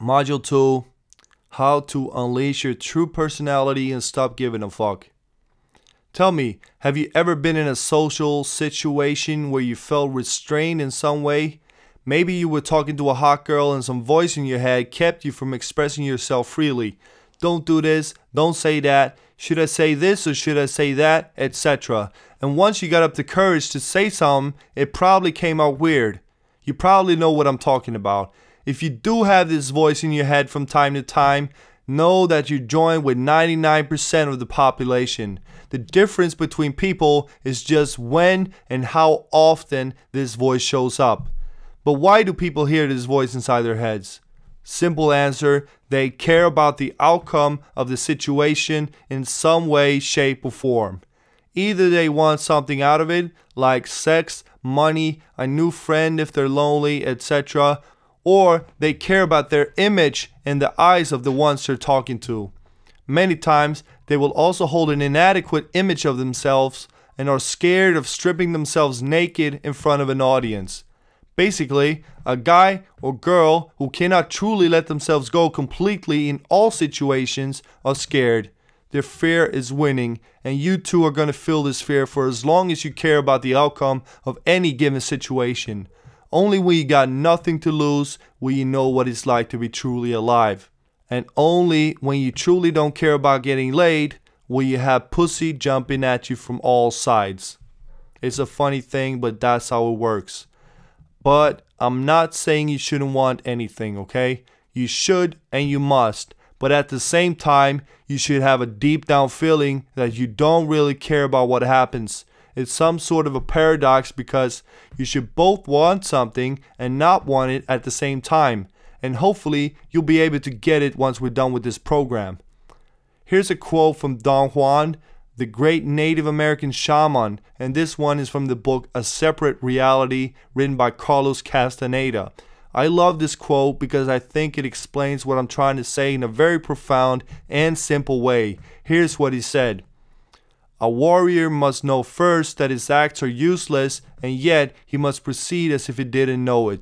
Module 2, How to Unleash Your True Personality and Stop Giving a Fuck. Tell me, have you ever been in a social situation where you felt restrained in some way? Maybe you were talking to a hot girl and some voice in your head kept you from expressing yourself freely. Don't do this, don't say that, should I say this or should I say that, etc. And once you got up the courage to say something, it probably came out weird. You probably know what I'm talking about. If you do have this voice in your head from time to time, know that you join with 99% of the population. The difference between people is just when and how often this voice shows up. But why do people hear this voice inside their heads? Simple answer, they care about the outcome of the situation in some way, shape, or form. Either they want something out of it, like sex, money, a new friend if they're lonely, etc., or they care about their image in the eyes of the ones they're talking to. Many times, they will also hold an inadequate image of themselves and are scared of stripping themselves naked in front of an audience. Basically, a guy or girl who cannot truly let themselves go completely in all situations are scared. Their fear is winning, and you too are going to feel this fear for as long as you care about the outcome of any given situation. Only when you got nothing to lose will you know what it's like to be truly alive. And only when you truly don't care about getting laid will you have pussy jumping at you from all sides. It's a funny thing, but that's how it works. But I'm not saying you shouldn't want anything, okay? You should and you must. But at the same time, you should have a deep down feeling that you don't really care about what happens. It's some sort of a paradox because you should both want something and not want it at the same time. And hopefully you'll be able to get it once we're done with this program. Here's a quote from Don Juan, the great Native American shaman, and this one is from the book A Separate Reality, written by Carlos Castaneda. I love this quote because I think it explains what I'm trying to say in a very profound and simple way. Here's what he said. A warrior must know first that his acts are useless, and yet he must proceed as if he didn't know it.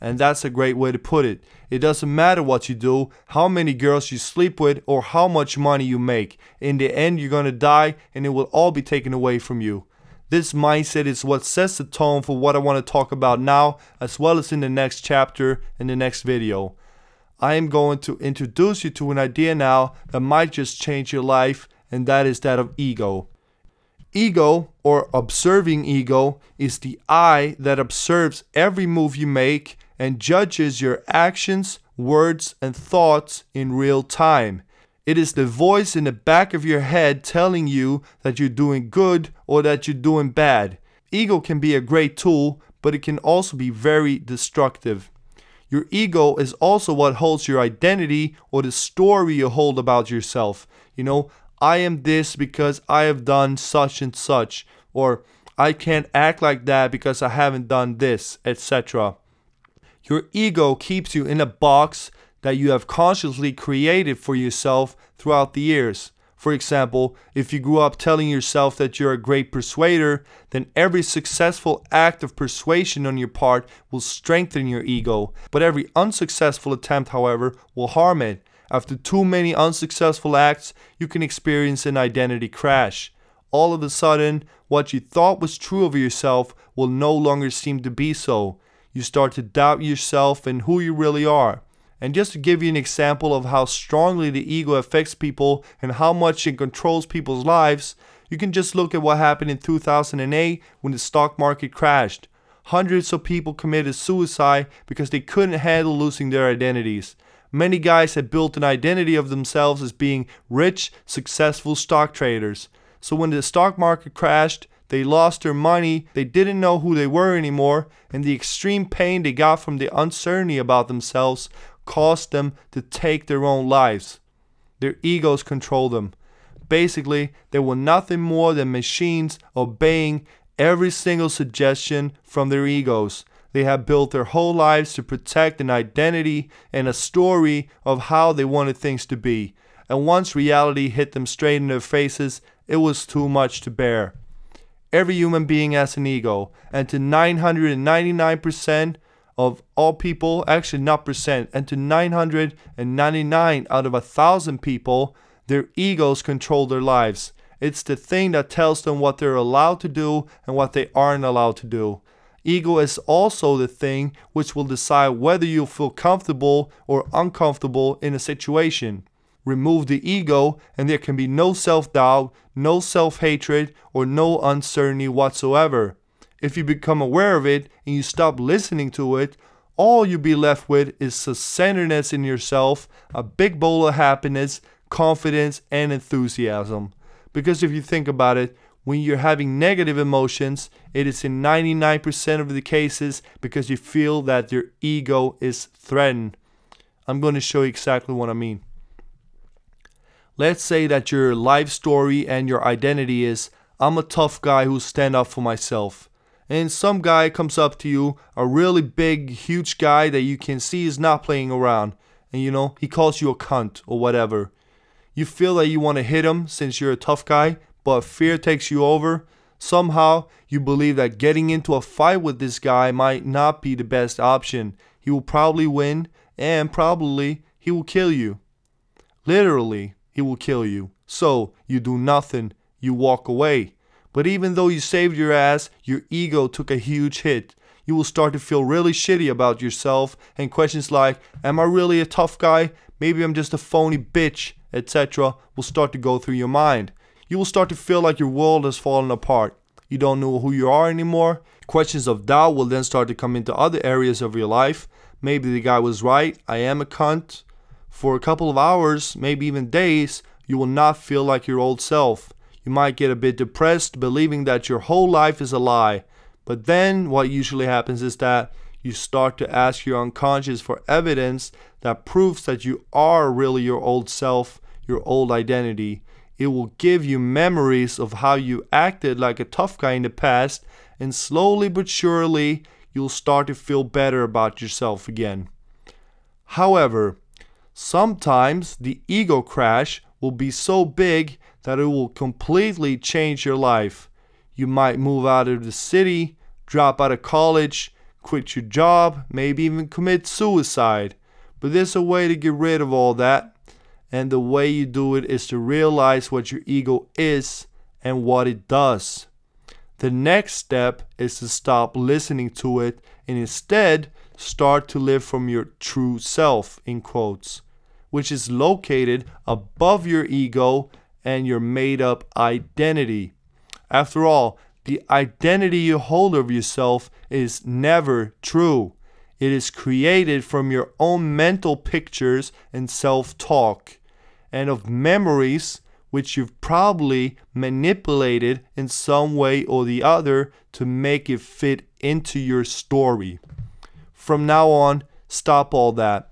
And that's a great way to put it. It doesn't matter what you do, how many girls you sleep with, or how much money you make. In the end, you're going to die, and it will all be taken away from you. This mindset is what sets the tone for what I want to talk about now, as well as in the next chapter in the next video. I am going to introduce you to an idea now that might just change your life, and that is that of ego. Ego, or observing ego, is the eye that observes every move you make and judges your actions, words, and thoughts in real time. It is the voice in the back of your head telling you that you're doing good or that you're doing bad. Ego can be a great tool, but it can also be very destructive. Your ego is also what holds your identity or the story you hold about yourself. You know, I am this because I have done such and such, or I can't act like that because I haven't done this, etc. Your ego keeps you in a box that you have consciously created for yourself throughout the years. For example, if you grew up telling yourself that you're a great persuader, then every successful act of persuasion on your part will strengthen your ego. But every unsuccessful attempt, however, will harm it. After too many unsuccessful acts, you can experience an identity crash. All of a sudden, what you thought was true of yourself will no longer seem to be so. You start to doubt yourself and who you really are. And just to give you an example of how strongly the ego affects people and how much it controls people's lives, you can just look at what happened in 2008 when the stock market crashed. Hundreds of people committed suicide because they couldn't handle losing their identities. Many guys had built an identity of themselves as being rich, successful stock traders. So when the stock market crashed, they lost their money, they didn't know who they were anymore, and the extreme pain they got from the uncertainty about themselves caused them to take their own lives. Their egos control them. Basically, they were nothing more than machines obeying every single suggestion from their egos. They had built their whole lives to protect an identity and a story of how they wanted things to be. And once reality hit them straight in their faces, it was too much to bear. Every human being has an ego, and to 999%, of all people, actually not percent, and to 999 out of 1,000 people, their egos control their lives. It's the thing that tells them what they're allowed to do and what they aren't allowed to do. Ego is also the thing which will decide whether you'll feel comfortable or uncomfortable in a situation. Remove the ego and there can be no self-doubt, no self-hatred, or no uncertainty whatsoever. If you become aware of it and you stop listening to it, all you'll be left with is a centeredness in yourself, a big bowl of happiness, confidence, and enthusiasm. Because if you think about it, when you're having negative emotions, it is in 99% of the cases because you feel that your ego is threatened. I'm going to show you exactly what I mean. Let's say that your life story and your identity is, I'm a tough guy who stand up for myself. And some guy comes up to you, a really big, huge guy that you can see is not playing around. And he calls you a cunt or whatever. You feel that you want to hit him since you're a tough guy, but fear takes you over. Somehow, you believe that getting into a fight with this guy might not be the best option. He will probably win, and probably he will kill you. Literally, he will kill you. So, you do nothing. You walk away. But even though you saved your ass, your ego took a huge hit. You will start to feel really shitty about yourself, and questions like, am I really a tough guy? Maybe I'm just a phony bitch, etc. will start to go through your mind. You will start to feel like your world has fallen apart. You don't know who you are anymore. Questions of doubt will then start to come into other areas of your life. Maybe the guy was right, I am a cunt. For a couple of hours, maybe even days, you will not feel like your old self. You might get a bit depressed, believing that your whole life is a lie. But then what usually happens is that you start to ask your unconscious for evidence that proves that you are really your old self, your old identity. It will give you memories of how you acted like a tough guy in the past, and slowly but surely you'll start to feel better about yourself again. However, sometimes the ego crash will be so big that it will completely change your life. You might move out of the city, drop out of college, quit your job, maybe even commit suicide. But there's a way to get rid of all that. And the way you do it is to realize what your ego is and what it does. The next step is to stop listening to it and instead start to live from your true self, in quotes, which is located above your ego and your made up identity. After all, the identity you hold of yourself is never true. It is created from your own mental pictures and self-talk, and of memories which you've probably manipulated in some way or the other to make it fit into your story. From now on, stop all that.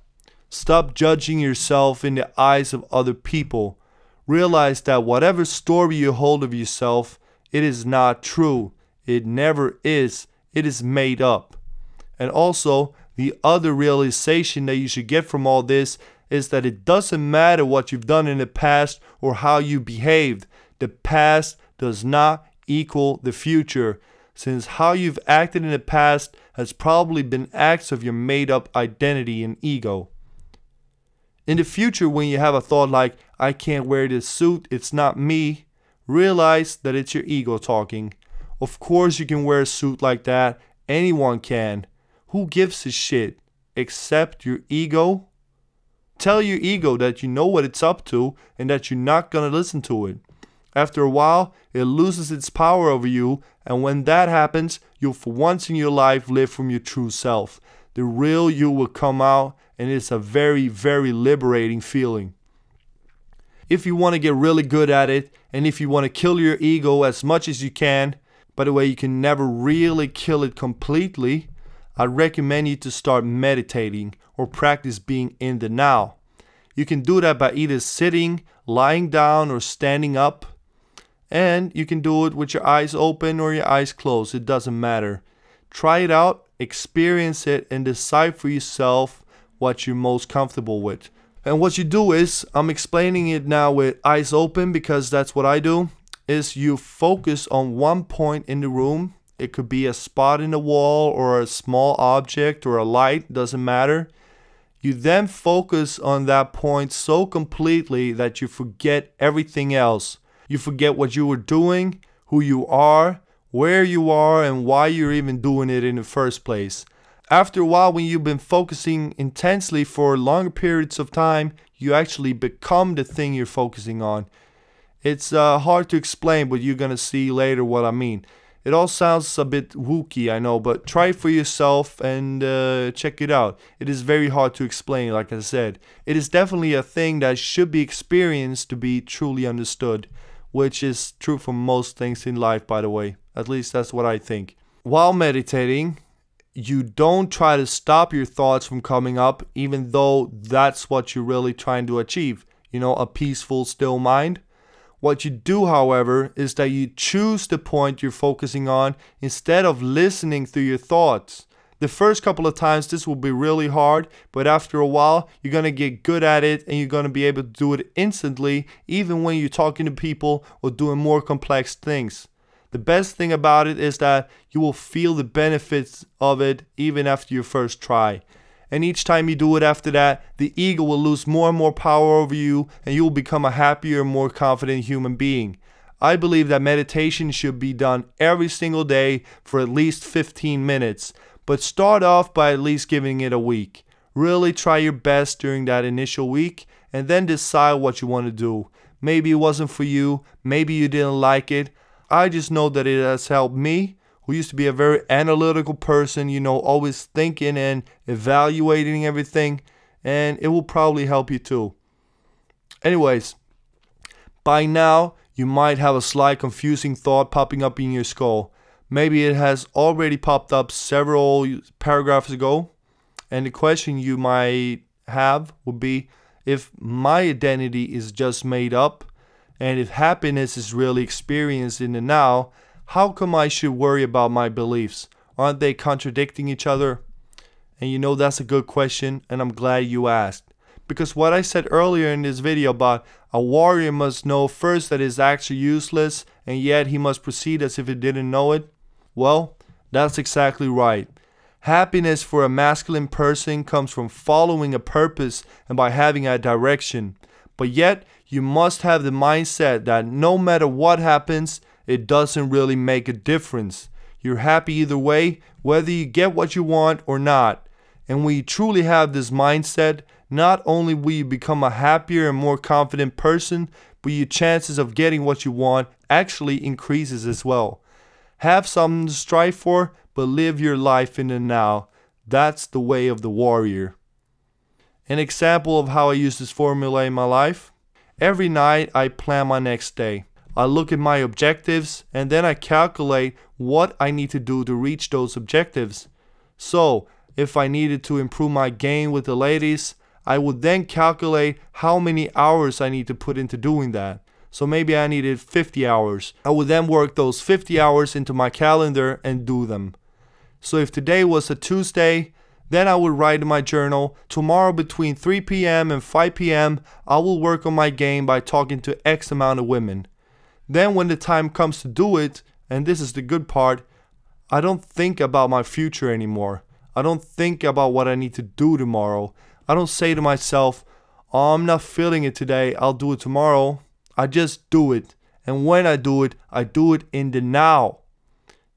Stop judging yourself in the eyes of other people. Realize that whatever story you hold of yourself, it is not true. It never is. It is made up. And also, the other realization that you should get from all this is that it doesn't matter what you've done in the past or how you behaved. The past does not equal the future, since how you've acted in the past has probably been acts of your made up identity and ego. In the future, when you have a thought like, I can't wear this suit, it's not me, realize that it's your ego talking. Of course you can wear a suit like that. Anyone can. Who gives a shit? Except your ego? Tell your ego that you know what it's up to and that you're not gonna listen to it. After a while, it loses its power over you, and when that happens, you'll for once in your life live from your true self. The real you will come out, and it's a very, very liberating feeling. If you want to get really good at it, and if you want to kill your ego as much as you can, by the way, you can never really kill it completely, I'd recommend you to start meditating or practice being in the now. You can do that by either sitting, lying down, or standing up. And you can do it with your eyes open or your eyes closed. It doesn't matter. Try it out, experience it, and decide for yourself what you're most comfortable with. And what you do is, I'm explaining it now with eyes open because that's what I do, is you focus on one point in the room It could be a spot in the wall or a small object or a light, doesn't matter. You then focus on that point so completely that you forget everything else. You forget what you were doing, who you are, where you are, and why you're even doing it in the first place. After a while, when you've been focusing intensely for longer periods of time, you actually become the thing you're focusing on. It's hard to explain, but you're gonna see later what I mean. It all sounds a bit wooky, I know, but try it for yourself and check it out. It is very hard to explain, like I said. It is definitely a thing that should be experienced to be truly understood, which is true for most things in life, by the way. At least that's what I think. While meditating, you don't try to stop your thoughts from coming up, even though that's what you're really trying to achieve. You know, a peaceful, still mind. What you do, however, is that you choose the point you're focusing on instead of listening through your thoughts. The first couple of times this will be really hard, but after a while you're going to get good at it and you're going to be able to do it instantly, even when you're talking to people or doing more complex things. The best thing about it is that you will feel the benefits of it even after your first try. And each time you do it after that, the ego will lose more and more power over you and you will become a happier, more confident human being. I believe that meditation should be done every single day for at least 15 minutes. But start off by at least giving it a week. Really try your best during that initial week and then decide what you want to do. Maybe it wasn't for you, maybe you didn't like it. I just know that it has helped me, who used to be a very analytical person, you know, always thinking and evaluating everything, and it will probably help you too. Anyways, by now you might have a slight confusing thought popping up in your skull. Maybe it has already popped up several paragraphs ago, and the question you might have would be, if my identity is just made up, and if happiness is really experienced in the now, how come I should worry about my beliefs? Aren't they contradicting each other? And you know, that's a good question, and I'm glad you asked. Because what I said earlier in this video about a warrior must know first that it's actually useless, and yet he must proceed as if he didn't know it. Well, that's exactly right. Happiness for a masculine person comes from following a purpose and by having a direction. But yet, you must have the mindset that no matter what happens, it doesn't really make a difference. You're happy either way, whether you get what you want or not. And when you truly have this mindset, not only will you become a happier and more confident person, but your chances of getting what you want actually increases as well. Have something to strive for, but live your life in the now. That's the way of the warrior. An example of how I use this formula in my life. Every night I plan my next day. I look at my objectives and then I calculate what I need to do to reach those objectives. So, if I needed to improve my game with the ladies, I would then calculate how many hours I need to put into doing that. So maybe I needed 50 hours. I would then work those 50 hours into my calendar and do them. So if today was a Tuesday, then I would write in my journal, tomorrow between 3 p.m. and 5 p.m. I will work on my game by talking to X amount of women. Then when the time comes to do it, and this is the good part, I don't think about my future anymore. I don't think about what I need to do tomorrow. I don't say to myself, oh, I'm not feeling it today, I'll do it tomorrow. I just do it. And when I do it in the now.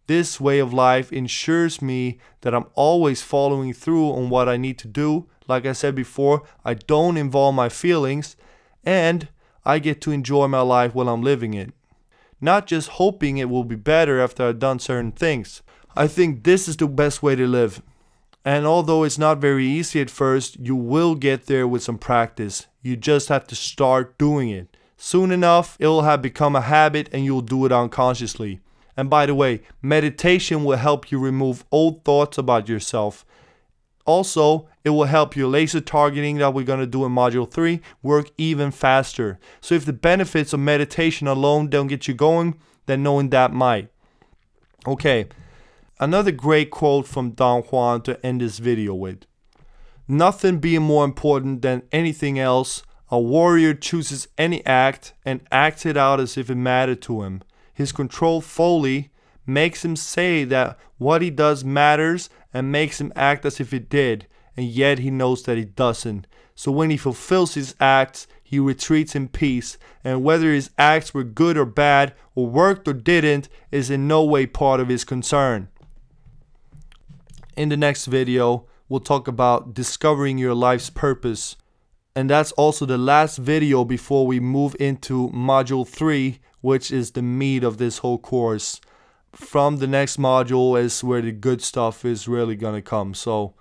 This way of life ensures me that I'm always following through on what I need to do. Like I said before, I don't involve my feelings, and I get to enjoy my life while I'm living it. Not just hoping it will be better after I've done certain things. I think this is the best way to live. And although it's not very easy at first, you will get there with some practice. You just have to start doing it. Soon enough, it will have become a habit and you'll do it unconsciously. And by the way, meditation will help you remove old thoughts about yourself. Also, it will help your laser targeting that we're going to do in Module 3 work even faster. So if the benefits of meditation alone don't get you going, then knowing that might. Okay, another great quote from Don Juan to end this video with. Nothing being more important than anything else, a warrior chooses any act and acts it out as if it mattered to him. His controlled folly makes him say that what he does matters and makes him act as if it did, and yet he knows that it doesn't. So when he fulfills his acts, he retreats in peace, and whether his acts were good or bad, or worked or didn't, is in no way part of his concern. In the next video, we'll talk about discovering your life's purpose. And that's also the last video before we move into module 3, which is the meat of this whole course. From the next module is where the good stuff is really gonna come. So